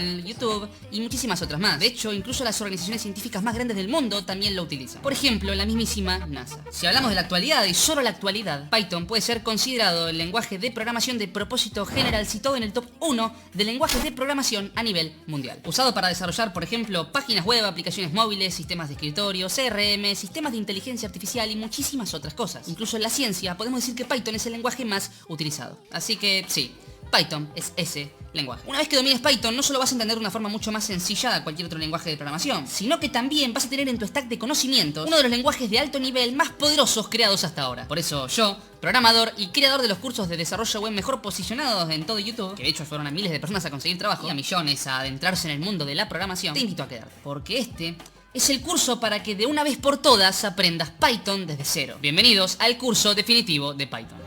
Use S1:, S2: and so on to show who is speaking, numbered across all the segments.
S1: YouTube y muchísimas otras más. De hecho, incluso las organizaciones científicas más grandes del mundo también lo utilizan. Por ejemplo, la mismísima NASA. Si hablamos de la actualidad y solo la actualidad, Python puede ser considerado el lenguaje de programación de propósito general situado en el top 1 de lenguajes de programación a nivel mundial. Usado para desarrollar, por ejemplo, páginas web, aplicaciones móviles, sistemas de escritorio, CRM, sistemas de inteligencia artificial y muchísimas otras cosas. Incluso en la ciencia podemos decir que Python es el lenguaje más utilizado. Así que sí, Python es ese lenguaje. Una vez que domines Python, no solo vas a entender de una forma mucho más sencilla a cualquier otro lenguaje de programación, sino que también vas a tener en tu stack de conocimientos uno de los lenguajes de alto nivel más poderosos creados hasta ahora. Por eso yo, programador y creador de los cursos de desarrollo web mejor posicionados en todo YouTube, que de hecho fueron a miles de personas a conseguir trabajo y a millones a adentrarse en el mundo de la programación, te invito a quedarte, porque este es el curso para que de una vez por todas aprendas Python desde cero. Bienvenidos al curso definitivo de Python.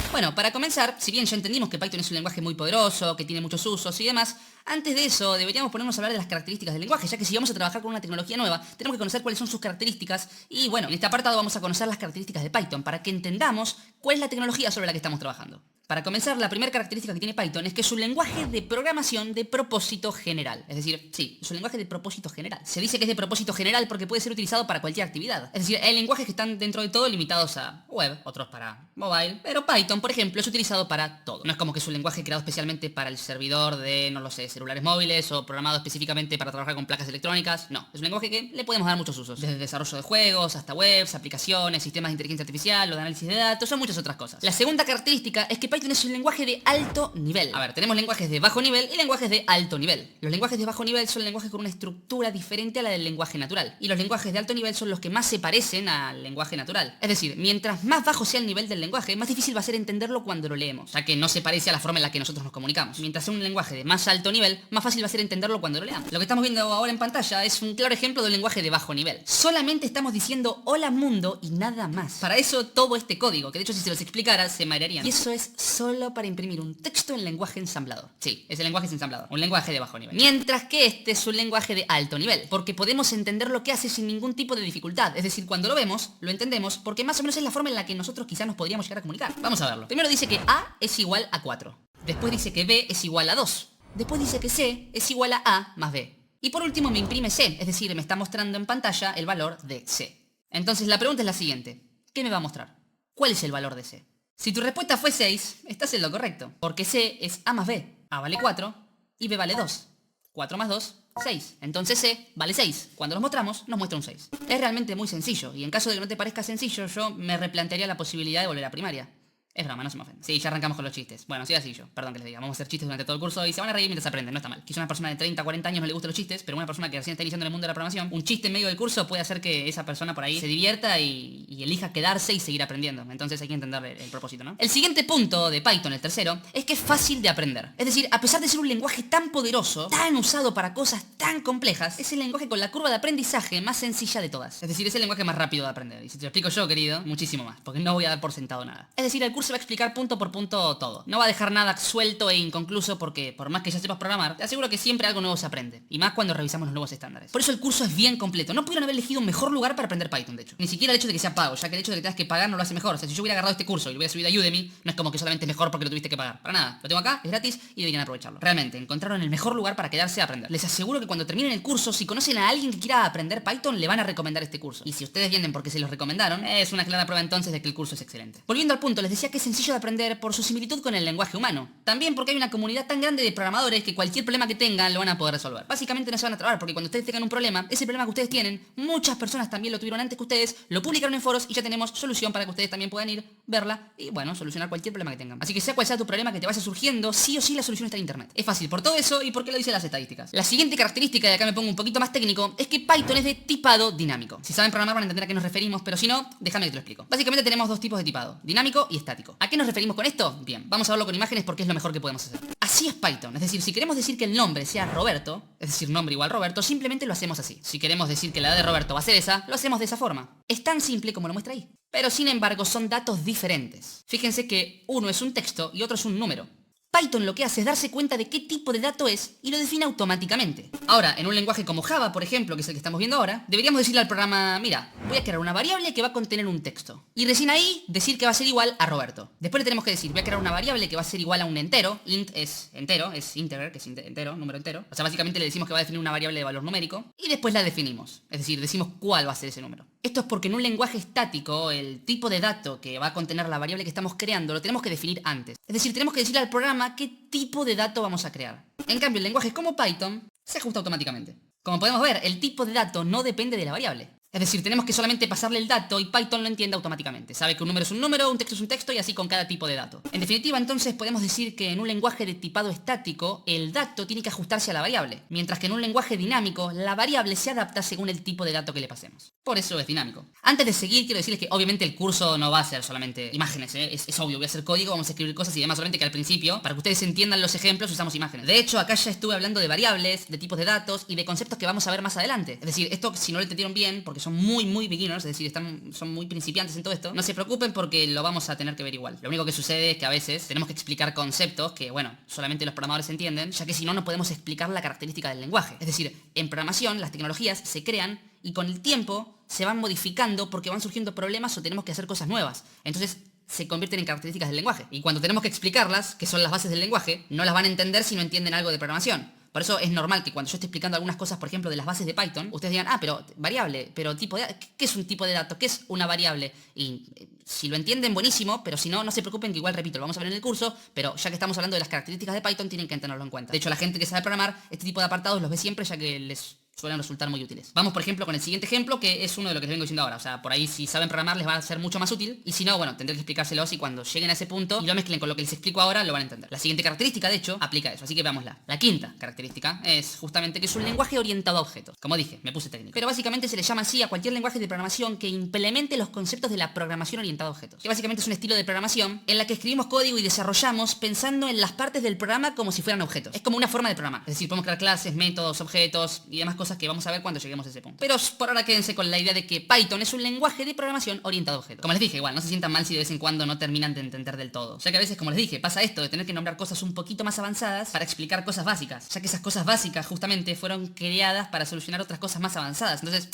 S1: Bueno, para comenzar, si bien ya entendimos que Python es un lenguaje muy poderoso, que tiene muchos usos y demás, antes de eso deberíamos ponernos a hablar de las características del lenguaje, ya que si vamos a trabajar con una tecnología nueva, tenemos que conocer cuáles son sus características y bueno, en este apartado vamos a conocer las características de Python para que entendamos cuál es la tecnología sobre la que estamos trabajando. Para comenzar, la primera característica que tiene Python es que es un lenguaje de programación de propósito general. Es decir, sí, es un lenguaje de propósito general. Se dice que es de propósito general porque puede ser utilizado para cualquier actividad. Es decir, hay lenguajes que están dentro de todo limitados a web, otros para mobile, pero Python, por ejemplo, es utilizado para todo. No es como que es un lenguaje creado especialmente para el servidor de, no lo sé, celulares móviles o programado específicamente para trabajar con placas electrónicas. No, es un lenguaje que le podemos dar muchos usos. Desde el desarrollo de juegos hasta webs, aplicaciones, sistemas de inteligencia artificial o de análisis de datos, son muchas otras cosas. La segunda característica es que Python es un lenguaje de alto nivel. A ver, tenemos lenguajes de bajo nivel y lenguajes de alto nivel. Los lenguajes de bajo nivel son lenguajes con una estructura diferente a la del lenguaje natural. Y los lenguajes de alto nivel son los que más se parecen al lenguaje natural. Es decir, mientras más bajo sea el nivel del lenguaje, más difícil va a ser entenderlo cuando lo leemos, ya que no se parece a la forma en la que nosotros nos comunicamos. Mientras sea un lenguaje de más alto nivel, más fácil va a ser entenderlo cuando lo leamos. Lo que estamos viendo ahora en pantalla es un claro ejemplo de un lenguaje de bajo nivel. Solamente estamos diciendo hola mundo y nada más. Para eso todo este código, que de hecho si se los explicara se marearían. Y eso es solo para imprimir un texto en lenguaje ensamblador. Sí, ese lenguaje es ensamblador, un lenguaje de bajo nivel. Mientras que este es un lenguaje de alto nivel, porque podemos entender lo que hace sin ningún tipo de dificultad. Es decir, cuando lo vemos, lo entendemos, porque más o menos es la forma en la que nosotros quizás nos podríamos llegar a comunicar. Vamos a verlo. Primero dice que A es igual a 4. Después dice que B es igual a 2. Después dice que C es igual a A más B. Y por último me imprime C, es decir, me está mostrando en pantalla el valor de C. Entonces la pregunta es la siguiente. ¿Qué me va a mostrar? ¿Cuál es el valor de C? Si tu respuesta fue 6, estás en lo correcto, porque C es A más B. A vale 4 y B vale 2. 4 más 2, 6. Entonces C vale 6. Cuando los mostramos, nos muestra un 6. Es realmente muy sencillo, y en caso de que no te parezca sencillo, yo me replantearía la posibilidad de volver a primaria. Es broma, no se me ofenden. Sí, ya arrancamos con los chistes. Bueno, sí, así yo. Perdón que les diga. Vamos a hacer chistes durante todo el curso y se van a reír mientras aprenden. No está mal. Quizá una persona de 30, 40 años no le gusten los chistes, pero una persona que recién está iniciando en el mundo de la programación, un chiste en medio del curso puede hacer que esa persona por ahí se divierta y elija quedarse y seguir aprendiendo. Entonces hay que entender el propósito, ¿no? El siguiente punto de Python, el tercero, es que es fácil de aprender. Es decir, a pesar de ser un lenguaje tan poderoso, tan usado para cosas tan complejas, es el lenguaje con la curva de aprendizaje más sencilla de todas. Es decir, es el lenguaje más rápido de aprender. Y si te lo explico yo, querido, muchísimo más, porque no voy a dar por sentado nada. Es decir, el curso va a explicar punto por punto todo. No va a dejar nada suelto e inconcluso porque por más que ya sepas programar, te aseguro que siempre algo nuevo se aprende. Y más cuando revisamos los nuevos estándares. Por eso el curso es bien completo. No pudieron haber elegido un mejor lugar para aprender Python, de hecho. Ni siquiera el hecho de que sea pago, ya que el hecho de que tengas que pagar no lo hace mejor. O sea, si yo hubiera agarrado este curso y lo hubiera subido a Udemy, no es como que solamente es mejor porque lo tuviste que pagar. Para nada. Lo tengo acá, es gratis y deberían aprovecharlo. Realmente, encontraron el mejor lugar para quedarse a aprender. Les aseguro que cuando terminen el curso, si conocen a alguien que quiera aprender Python, le van a recomendar este curso. Y si ustedes vienen porque se los recomendaron, es una clara prueba entonces de que el curso es excelente. Volviendo al punto, les decía que es sencillo de aprender por su similitud con el lenguaje humano. También porque hay una comunidad tan grande de programadores que cualquier problema que tengan lo van a poder resolver. Básicamente no se van a trabar porque cuando ustedes tengan un problema, ese problema que ustedes tienen, muchas personas también lo tuvieron antes que ustedes, lo publicaron en foros y ya tenemos solución para que ustedes también puedan ir, verla y bueno, solucionar cualquier problema que tengan. Así que sea cual sea tu problema que te vaya surgiendo, sí o sí la solución está en internet. Es fácil por todo eso y porque lo dicen las estadísticas. La siguiente característica, y acá me pongo un poquito más técnico, es que Python es de tipado dinámico. Si saben programar van a entender a qué nos referimos, pero si no, déjame que te lo explico. Básicamente tenemos dos tipos de tipado, dinámico y estático. ¿A qué nos referimos con esto? Bien, vamos a verlo con imágenes porque es lo mejor que podemos hacer. Así así es Python. Es decir, si queremos decir que el nombre sea Roberto, es decir, nombre igual Roberto, simplemente lo hacemos así. Si queremos decir que la edad de Roberto va a ser esa, lo hacemos de esa forma. Es tan simple como lo muestra ahí. Pero sin embargo son datos diferentes. Fíjense que uno es un texto y otro es un número. Python lo que hace es darse cuenta de qué tipo de dato es y lo define automáticamente. Ahora, en un lenguaje como Java, por ejemplo, que es el que estamos viendo ahora, deberíamos decirle al programa, mira, voy a crear una variable que va a contener un texto. Y recién ahí, decir que va a ser igual a Roberto. Después le tenemos que decir, voy a crear una variable que va a ser igual a un entero. Int es entero, es integer, que es entero, número entero. O sea, básicamente le decimos que va a definir una variable de valor numérico. Y después la definimos. Es decir, decimos cuál va a ser ese número. Esto es porque en un lenguaje estático, el tipo de dato que va a contener la variable que estamos creando lo tenemos que definir antes. Es decir, tenemos que decirle al programa qué tipo de dato vamos a crear. En cambio, en lenguajes como Python se ajusta automáticamente. Como podemos ver, el tipo de dato no depende de la variable. Es decir, tenemos que solamente pasarle el dato y Python lo entiende automáticamente. Sabe que un número es un número, un texto es un texto y así con cada tipo de dato. En definitiva, entonces podemos decir que en un lenguaje de tipado estático, el dato tiene que ajustarse a la variable, mientras que en un lenguaje dinámico, la variable se adapta según el tipo de dato que le pasemos. Por eso es dinámico. Antes de seguir, quiero decirles que obviamente el curso no va a ser solamente imágenes, es obvio, voy a hacer código, vamos a escribir cosas y demás, solamente que al principio, para que ustedes entiendan los ejemplos, usamos imágenes. De hecho, acá ya estuve hablando de variables, de tipos de datos y de conceptos que vamos a ver más adelante. Es decir, esto si no lo entendieron bien, porque son muy beginners, es decir, son muy principiantes en todo esto, no se preocupen porque lo vamos a tener que ver igual. Lo único que sucede es que a veces tenemos que explicar conceptos que, bueno, solamente los programadores entienden, ya que si no, no podemos explicar la característica del lenguaje. Es decir, en programación las tecnologías se crean y con el tiempo se van modificando porque van surgiendo problemas o tenemos que hacer cosas nuevas. Entonces se convierten en características del lenguaje. Y cuando tenemos que explicarlas, que son las bases del lenguaje, no las van a entender si no entienden algo de programación. Por eso es normal que cuando yo esté explicando algunas cosas, por ejemplo, de las bases de Python, ustedes digan, pero variable, pero tipo de... ¿Qué es un tipo de dato? ¿Qué es una variable? Y si lo entienden, buenísimo, pero si no, no se preocupen que igual, repito, lo vamos a ver en el curso, pero ya que estamos hablando de las características de Python, tienen que tenerlo en cuenta. De hecho, la gente que sabe programar, este tipo de apartados los ve siempre ya que les suelen resultar muy útiles. Vamos, por ejemplo, con el siguiente ejemplo, que es uno de lo que les vengo diciendo ahora. O sea, por ahí si saben programar les va a ser mucho más útil. Y si no, bueno, tendré que explicárselos y cuando lleguen a ese punto y lo mezclen con lo que les explico ahora, lo van a entender. La siguiente característica, de hecho, aplica eso. Así que veámosla. La quinta característica es justamente que es un lenguaje orientado a objetos. Como dije, me puse técnico. Pero básicamente se le llama así a cualquier lenguaje de programación que implemente los conceptos de la programación orientada a objetos. Que básicamente es un estilo de programación en la que escribimos código y desarrollamos pensando en las partes del programa como si fueran objetos. Es como una forma de programar. Es decir, podemos crear clases, métodos, objetos y demás cosas que vamos a ver cuando lleguemos a ese punto. Pero por ahora quédense con la idea de que Python es un lenguaje de programación orientado a objetos. Como les dije, igual, no se sientan mal si de vez en cuando no terminan de entender del todo. Ya que a veces, como les dije, pasa esto de tener que nombrar cosas un poquito más avanzadas para explicar cosas básicas. Ya que esas cosas básicas justamente fueron creadas para solucionar otras cosas más avanzadas. Entonces...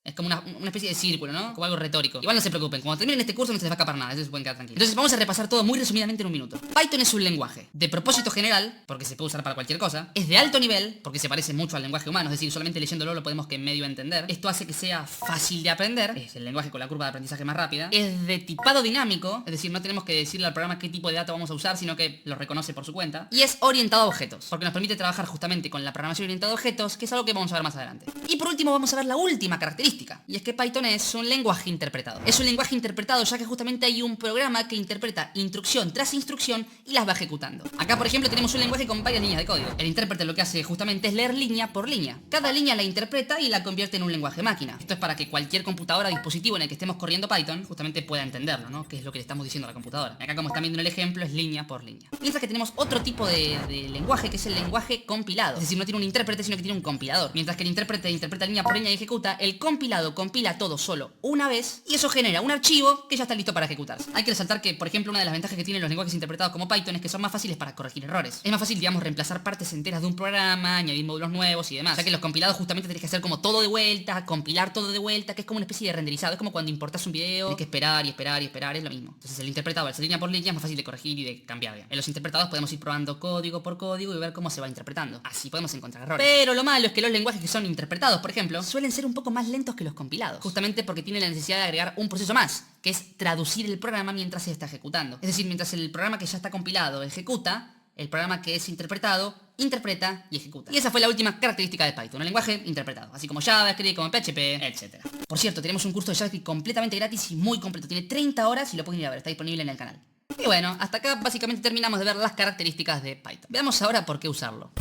S1: es como una especie de círculo, ¿no? Como algo retórico. Igual no se preocupen, cuando terminen este curso no se les va a escapar nada, eso se pueden quedar tranquilos. Entonces vamos a repasar todo muy resumidamente en un minuto. Python es un lenguaje de propósito general, porque se puede usar para cualquier cosa. Es de alto nivel, porque se parece mucho al lenguaje humano, es decir, solamente leyéndolo lo podemos que medio entender. Esto hace que sea fácil de aprender, es el lenguaje con la curva de aprendizaje más rápida. Es de tipado dinámico, es decir, no tenemos que decirle al programa qué tipo de datos vamos a usar, sino que lo reconoce por su cuenta. Y es orientado a objetos, porque nos permite trabajar justamente con la programación orientada a objetos, que es algo que vamos a ver más adelante. Y por último vamos a ver la última característica, y es que Python es un lenguaje interpretado. Es un lenguaje interpretado ya que justamente hay un programa que interpreta instrucción tras instrucción y las va ejecutando. Acá, por ejemplo, tenemos un lenguaje con varias líneas de código. El intérprete lo que hace justamente es leer línea por línea. Cada línea la interpreta y la convierte en un lenguaje máquina. Esto es para que cualquier computadora o dispositivo en el que estemos corriendo Python justamente pueda entenderlo, ¿no? Que es lo que le estamos diciendo a la computadora. Acá, como están viendo en el ejemplo, es línea por línea. Mientras que tenemos otro tipo de lenguaje que es el lenguaje compilado. Es decir, no tiene un intérprete, sino que tiene un compilador. Mientras que el intérprete interpreta línea por línea y ejecuta, el compilado compila todo solo una vez y eso genera un archivo que ya está listo para ejecutarse. Hay que resaltar que, por ejemplo, una de las ventajas que tienen los lenguajes interpretados como Python es que son más fáciles para corregir errores. Es más fácil, digamos, reemplazar partes enteras de un programa, añadir módulos nuevos y demás. Ya que los compilados justamente tenés que hacer como todo de vuelta, compilar todo de vuelta, que es como una especie de renderizado. Es como cuando importás un video, tienes que esperar y esperar y esperar, es lo mismo. Entonces el interpretado, al ser línea por línea, es más fácil de corregir y de cambiar. En los interpretados podemos ir probando código por código y ver cómo se va interpretando. Así podemos encontrar errores. Pero lo malo es que los lenguajes que son interpretados, por ejemplo, suelen ser un poco más lentos que los compilados. Justamente porque tienen la necesidad de agregar un proceso más, que es traducir el programa mientras se está ejecutando. Es decir, mientras el programa que ya está compilado ejecuta, el programa que es interpretado interpreta y ejecuta. Y esa fue la última característica de Python, un lenguaje interpretado, así como JavaScript, como PHP, etc. Por cierto, tenemos un curso de JavaScript completamente gratis y muy completo. Tiene 30 horas y lo pueden ir a ver, está disponible en el canal. Y bueno, hasta acá básicamente terminamos de ver las características de Python. Veamos ahora por qué usarlo.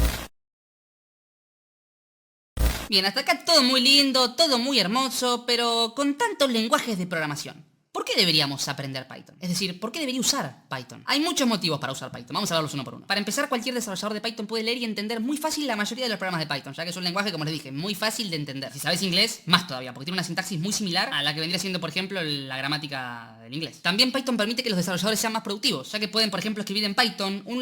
S1: Bien, hasta acá todo muy lindo, todo muy hermoso, pero con tantos lenguajes de programación, ¿Por qué deberíamos aprender Python? Es decir, ¿por qué debería usar Python? Hay muchos motivos para usar Python, vamos a verlos uno por uno. Para empezar, cualquier desarrollador de Python puede leer y entender muy fácil la mayoría de los programas de Python, ya que es un lenguaje, como les dije, muy fácil de entender. Si sabes inglés, más todavía, porque tiene una sintaxis muy similar a la que vendría siendo, por ejemplo, la gramática del inglés. También Python permite que los desarrolladores sean más productivos, ya que pueden, por ejemplo, escribir en Python un